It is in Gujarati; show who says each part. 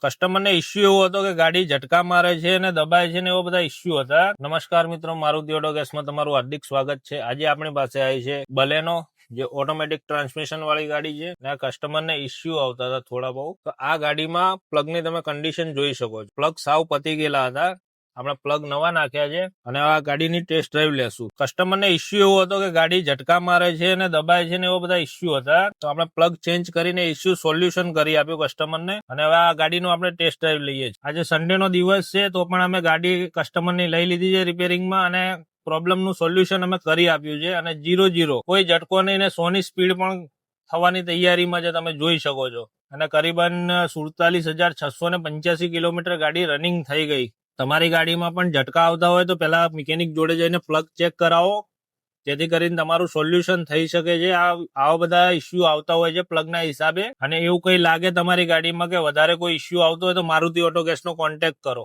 Speaker 1: કસ્ટમરને ઇસ્યુ એવો હતો કે ગાડી ઝટકા મારે છે અને દબાય છે ને એવા બધા ઇસ્યુ હતા. નમસ્કાર મિત્રો, મારુતિ ઓટો ગેસમાં તમારું હાર્દિક સ્વાગત છે. આજે આપણી પાસે આવી છે બલેનો, જે ઓટોમેટિક ટ્રાન્સમિશન વાળી ગાડી છે ને આ કસ્ટમરને ઇસ્યુ આવતા હતા થોડા બહુ. તો આ ગાડીમાં પ્લગની તમે કન્ડિશન જોઈ શકો છો. પ્લગ સાવ પતી ગયેલા હતા. આપણે પ્લગ નવા નાખ્યા છે અને આ ગાડીની ટેસ્ટ ડ્રાઈવ લેશું. કસ્ટમરને ઇસ્યુ એવો હતો કે ગાડી ઝટકા મારે છે અને દબાય છે ને એવા બધા ઇસ્યુ હતા. તો આપણે પ્લગ ચેન્જ કરીને ઇસ્યુ સોલ્યુશન કરી આપ્યું કસ્ટમરને અને હવે આ ગાડીનો આપણે ટેસ્ટ ડ્રાઈવ લઈએ છીએ. આજે સન્ડે નો દિવસ છે તો પણ અમે ગાડી કસ્ટમરની લઈ લીધી છે રિપેરિંગમાં અને પ્રોબ્લેમ નું સોલ્યુશન અમે કરી આપ્યું છે અને 0-0 કોઈ ઝટકો નહીં ને 100 ની સ્પીડ પણ થવાની તૈયારીમાં છે, તમે જોઈ શકો છો. અને કરીબન 47,685 કિલોમીટર ગાડી રનિંગ થઈ ગઈ. તમારી ગાડીમાં પણ ઝટકા આવતા હોય તો પેલા મિકેનિક જોડે જઈને પ્લગ ચેક કરાવો, જેથી કરીને તમારું સોલ્યુશન થઈ શકે છે. આવા બધા ઇસ્યુ આવતા હોય છે પ્લગના હિસાબે. અને એવું કઈ લાગે તમારી ગાડીમાં કે વધારે કોઈ ઇસ્યુ આવતો હોય તો મારુતિ ઓટો ગેસનો કોન્ટેક્ટ કરો.